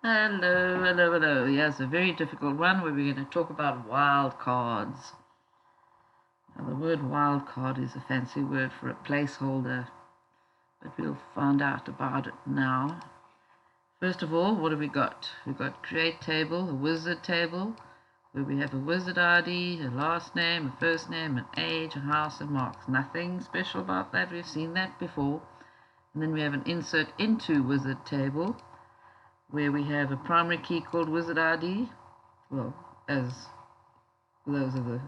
Hello, hello, hello. Yes, a very difficult one where we're going to talk about wildcards. Now, the word wildcard is a fancy word for a placeholder, but we'll find out about it now. First of all, what have we got? We've got create table, a wizard table, where we have a wizard ID, a last name, a first name, an age, a house, and marks. Nothing special about that. We've seen that before. And then we have an insert into wizard table, where we have a primary key called wizard ID. Well, as those are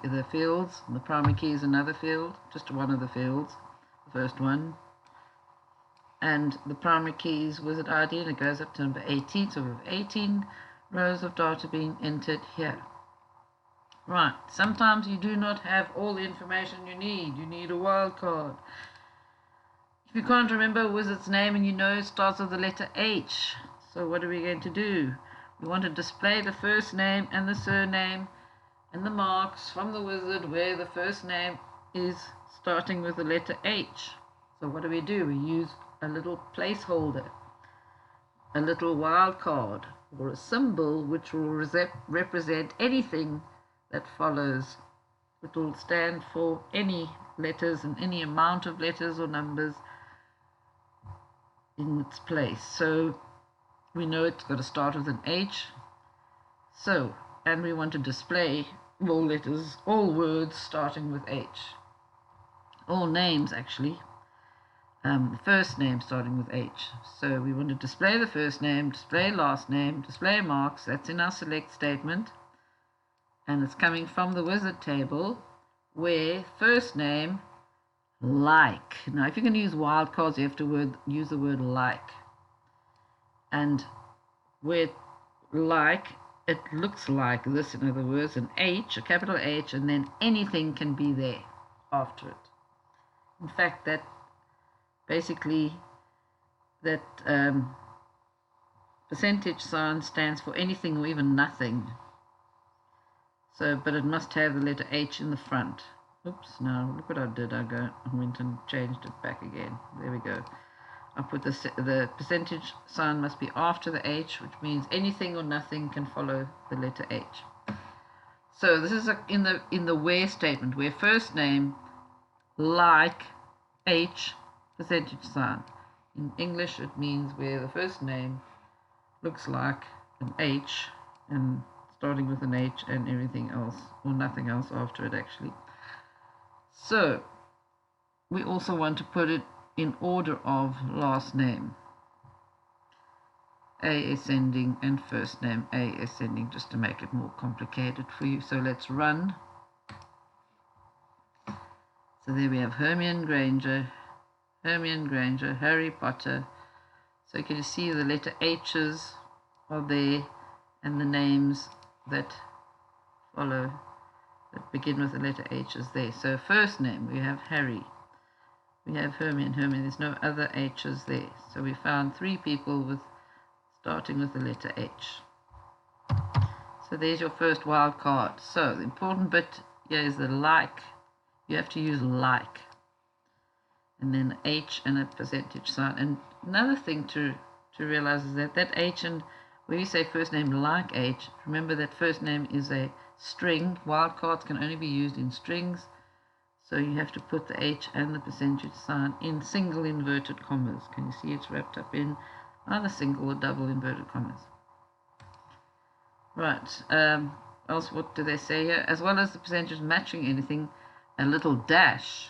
the fields, and the primary key is another field, just one of the fields, the first one. And the primary key is wizard ID, and it goes up to number 18. So we have 18 rows of data being entered here. Right, sometimes you do not have all the information you need. You need a wildcard. If you can't remember a wizard's name and you know it starts with the letter H, so what are we going to do? We want to display the first name and the surname and the marks from the wizard where the first name is starting with the letter H. So what do? We use a little placeholder, a little wildcard, or a symbol which will represent anything that follows. It will stand for any letters and any amount of letters or numbers in its place. So we know it's got to start with an H. So, and we want to display all letters, all words starting with H. All names, actually. The first name starting with H. So we want to display the first name, display last name, display marks. That's in our select statement. And it's coming from the wizard table, where first name, like. Now, if you're going to use wildcards, you have to use the word like. And where like, it looks like this, in other words, an H, a capital H, and then anything can be there after it. In fact, that basically, that percentage sign stands for anything or even nothing. So, but it must have the letter H in the front. Oops, now look what I did. I went and changed it back again. There we go. I put the percentage sign must be after the H, which means anything or nothing can follow the letter H. So this is in the where statement, where first name, like, H, percentage sign. In English, it means where the first name looks like an H, and starting with an H and everything else, or nothing else after it, actually. So we also want to put it in order of last name. A ascending and first name A ascending, just to make it more complicated for you. So let's run. So there we have Hermione Granger, Harry Potter. So can you see the letter H's are there, and the names that follow, that begin with the letter H is there. So first name, we have Harry. We have Hermione, there's no other H's there. So we found 3 people starting with the letter H. So there's your first wild card. So the important bit here is the like. You have to use like. And then H and a percentage sign. And another thing to realize is that H, and when you say first name like H, remember that first name is a string. Wildcards can only be used in strings. So you have to put the H and the percentage sign in single inverted commas. Can you see it's wrapped up in either single or double inverted commas? Right. Else, what do they say here? As well as the percentage matching anything, a little dash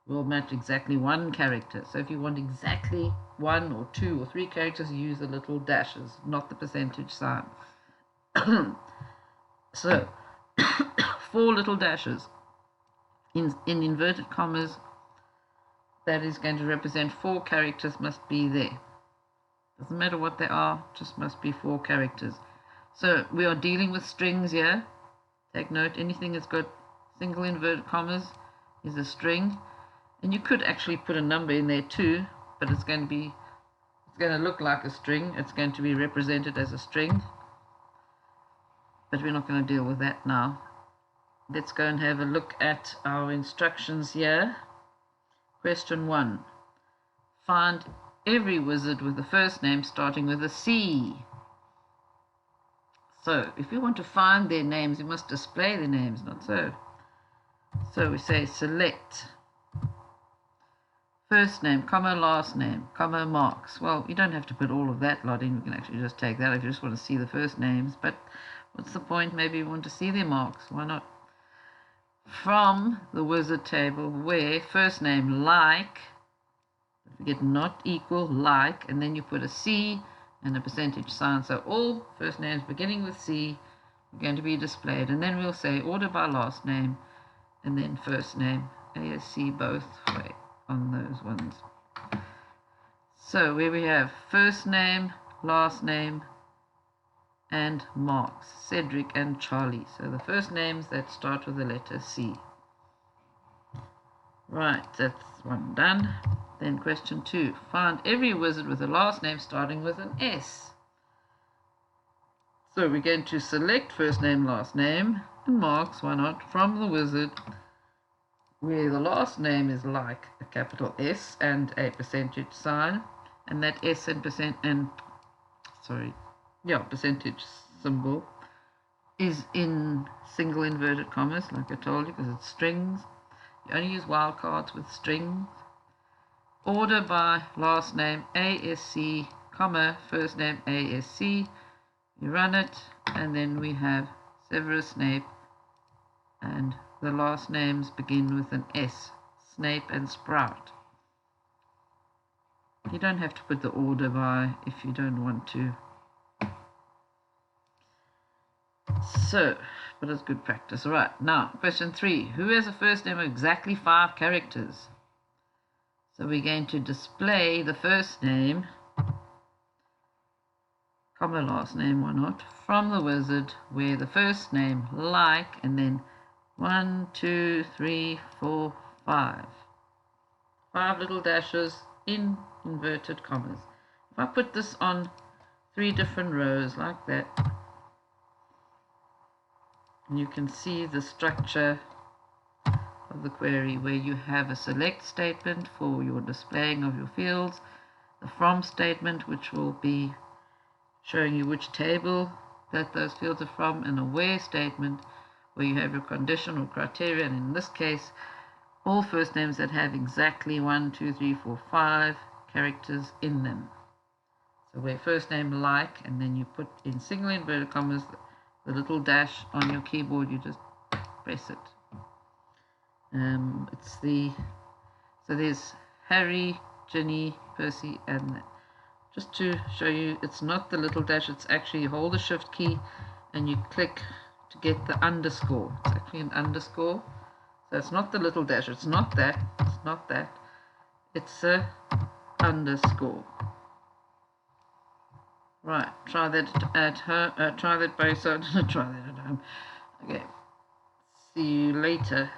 will match exactly 1 character. So if you want exactly 1 or 2 or 3 characters, you use the little dashes, not the percentage sign. So 4 little dashes in inverted commas, that is going to represent 4 characters must be there. Doesn't matter what they are, just must be 4 characters. So we are dealing with strings here. Take note, anything that's got single inverted commas is a string. And you could actually put a number in there too, but it's going to look like a string. It's going to be represented as a string. But we're not going to deal with that now. Let's go and have a look at our instructions here. Question 1. Find every wizard with a first name starting with a C. So if you want to find their names, you must display their names, not so. So we say select first name, comma, last name, comma, marks. Well, you don't have to put all of that lot in. You can actually just take that if you just want to see the first names. But what's the point? Maybe you want to see their marks. Why not? From the wizard table where first name like, don't forget not equal, like, and then you put a C and a percentage sign. So all first names beginning with C are going to be displayed. And then we'll say order by last name and then first name, ASC both way on those ones. So where we have first name, last name, and marks, Cedric and Charlie. So the first names that start with the letter C. Right, that's one done. Then question 2. Find every wizard with a last name starting with an S. So we're going to select first name, last name, and marks, why not, from the wizard where the last name is like a capital S and a percentage sign, and that S and percentage symbol is in single inverted commas, like I told you, because it's strings. You only use wildcards with strings. Order by last name ASC, comma, first name ASC. You run it, and then we have Severus Snape, and the last names begin with an S, Snape and Sprout. You don't have to put the order by if you don't want to. So, but it's good practice. All right, now question 3. Who has a first name of exactly 5 characters? So we're going to display the first name, comma, last name, why not, from the wizard where the first name like, and then 1, 2, 3, 4, 5. 5 little dashes in inverted commas. If I put this on 3 different rows like that, you can see the structure of the query where you have a select statement for your displaying of your fields, the from statement which will be showing you which table that those fields are from, and a where statement where you have your condition or criteria, and in this case all first names that have exactly 1, 2, 3, 4, 5 characters in them. So where first name like, and then you put in single inverted commas the little dash on your keyboard, you just press it. So there's Harry, Ginny, Percy, and just to show you, it's not the little dash, it's actually you hold the shift key and you click to get the underscore. It's actually an underscore. So it's not the little dash, it's not that, it's a underscore. Right, try that at home, try that by yourself, try that at home. Okay, see you later.